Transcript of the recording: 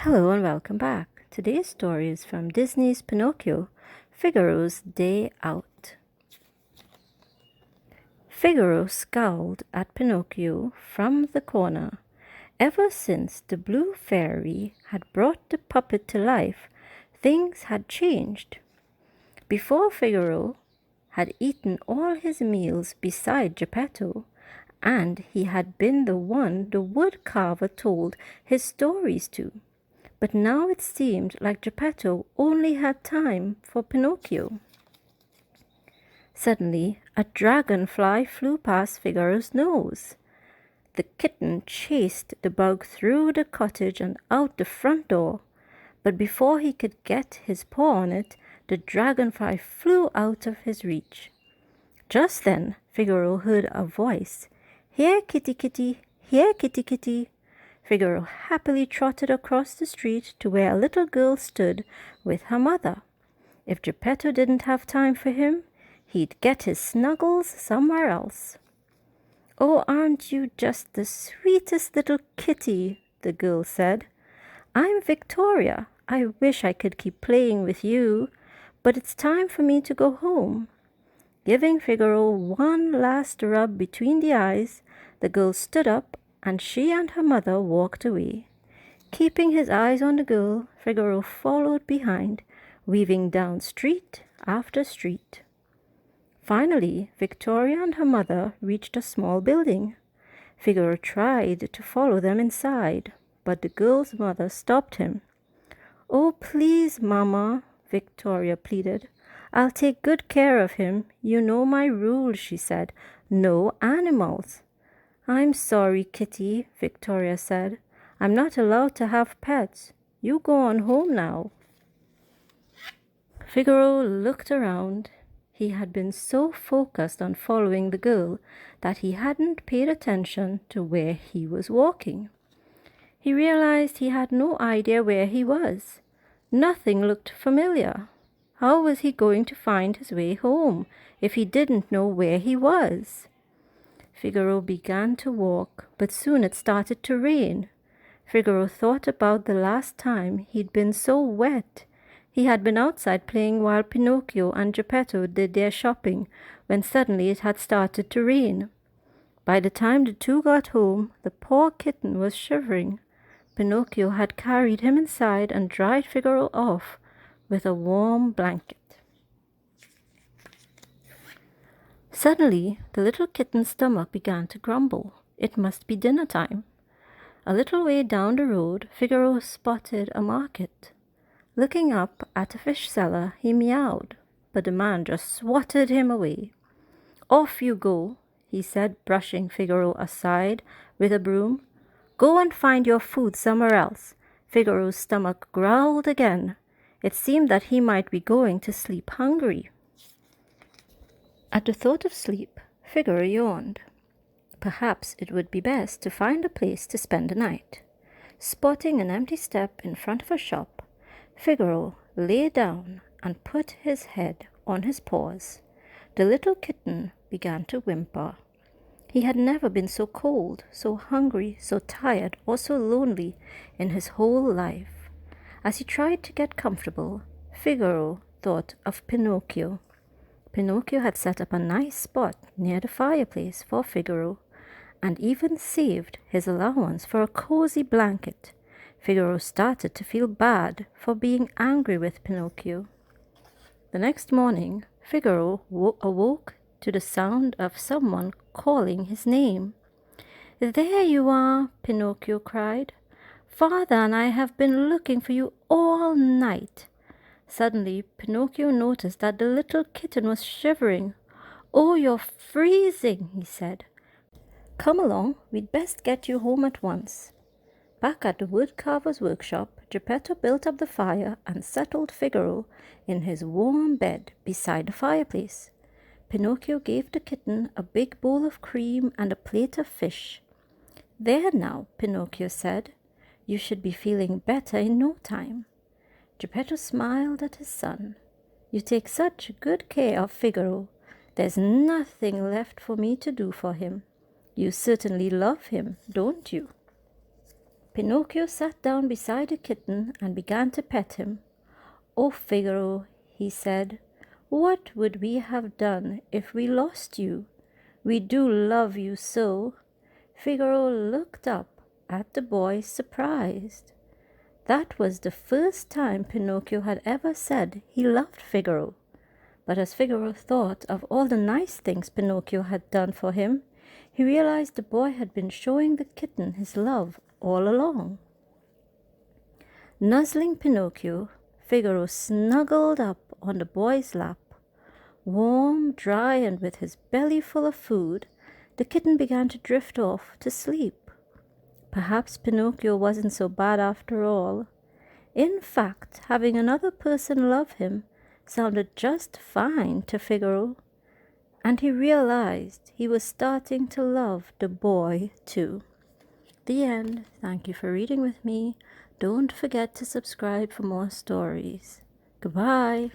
Hello and welcome back. Today's story is from Disney's Pinocchio, Figaro's Day Out. Figaro scowled at Pinocchio from the corner. Ever since the blue fairy had brought the puppet to life, things had changed. Before Figaro had eaten all his meals beside Geppetto, and he had been the one the wood carver told his stories to. But now it seemed like Geppetto only had time for Pinocchio. Suddenly, a dragonfly flew past Figaro's nose. The kitten chased the bug through the cottage and out the front door, but before he could get his paw on it, the dragonfly flew out of his reach. Just then, Figaro heard a voice. "Here, kitty, kitty! Here, kitty, kitty!" Figaro happily trotted across the street to where a little girl stood with her mother. If Geppetto didn't have time for him, he'd get his snuggles somewhere else. "Oh, aren't you just the sweetest little kitty?" the girl said. "I'm Victoria. I wish I could keep playing with you, but it's time for me to go home." Giving Figaro one last rub between the eyes, the girl stood up and she and her mother walked away. Keeping his eyes on the girl, Figaro followed behind, weaving down street after street. Finally, Victoria and her mother reached a small building. Figaro tried to follow them inside, but the girl's mother stopped him. "Oh, please, Mama," Victoria pleaded. "I'll take good care of him. You know my rules," she said. "No animals." "I'm sorry, Kitty," Victoria said. "I'm not allowed to have pets. You go on home now." Figaro looked around. He had been so focused on following the girl that he hadn't paid attention to where he was walking. He realized he had no idea where he was. Nothing looked familiar. How was he going to find his way home if he didn't know where he was? Figaro began to walk, but soon it started to rain. Figaro thought about the last time he'd been so wet. He had been outside playing while Pinocchio and Geppetto did their shopping, when suddenly it had started to rain. By the time the two got home, the poor kitten was shivering. Pinocchio had carried him inside and dried Figaro off with a warm blanket. Suddenly, the little kitten's stomach began to grumble. It must be dinner time. A little way down the road, Figaro spotted a market. Looking up at a fish seller, he meowed, but the man just swatted him away. "Off you go," he said, brushing Figaro aside with a broom. "Go and find your food somewhere else." Figaro's stomach growled again. It seemed that he might be going to sleep hungry. At the thought of sleep, Figaro yawned. Perhaps it would be best to find a place to spend the night. Spotting an empty step in front of a shop, Figaro lay down and put his head on his paws. The little kitten began to whimper. He had never been so cold, so hungry, so tired, or so lonely in his whole life. As he tried to get comfortable, Figaro thought of Pinocchio. Pinocchio had set up a nice spot near the fireplace for Figaro, and even saved his allowance for a cozy blanket. Figaro started to feel bad for being angry with Pinocchio. The next morning, Figaro awoke to the sound of someone calling his name. "There you are," Pinocchio cried. "Father and I have been looking for you all night." Suddenly, Pinocchio noticed that the little kitten was shivering. "Oh, you're freezing," he said. "Come along, we'd best get you home at once." Back at the woodcarver's workshop, Geppetto built up the fire and settled Figaro in his warm bed beside the fireplace. Pinocchio gave the kitten a big bowl of cream and a plate of fish. "There now," Pinocchio said. "You should be feeling better in no time." Geppetto smiled at his son. "You take such good care of Figaro. There's nothing left for me to do for him. You certainly love him, don't you?" Pinocchio sat down beside the kitten and began to pet him. "Oh, Figaro," he said, "what would we have done if we lost you? We do love you so." Figaro looked up at the boy, surprised. That was the first time Pinocchio had ever said he loved Figaro. But as Figaro thought of all the nice things Pinocchio had done for him, he realized the boy had been showing the kitten his love all along. Nuzzling Pinocchio, Figaro snuggled up on the boy's lap. Warm, dry, and with his belly full of food, the kitten began to drift off to sleep. Perhaps Pinocchio wasn't so bad after all. In fact, having another person love him sounded just fine to Figaro, and he realized he was starting to love the boy too. The end. Thank you for reading with me. Don't forget to subscribe for more stories. Goodbye.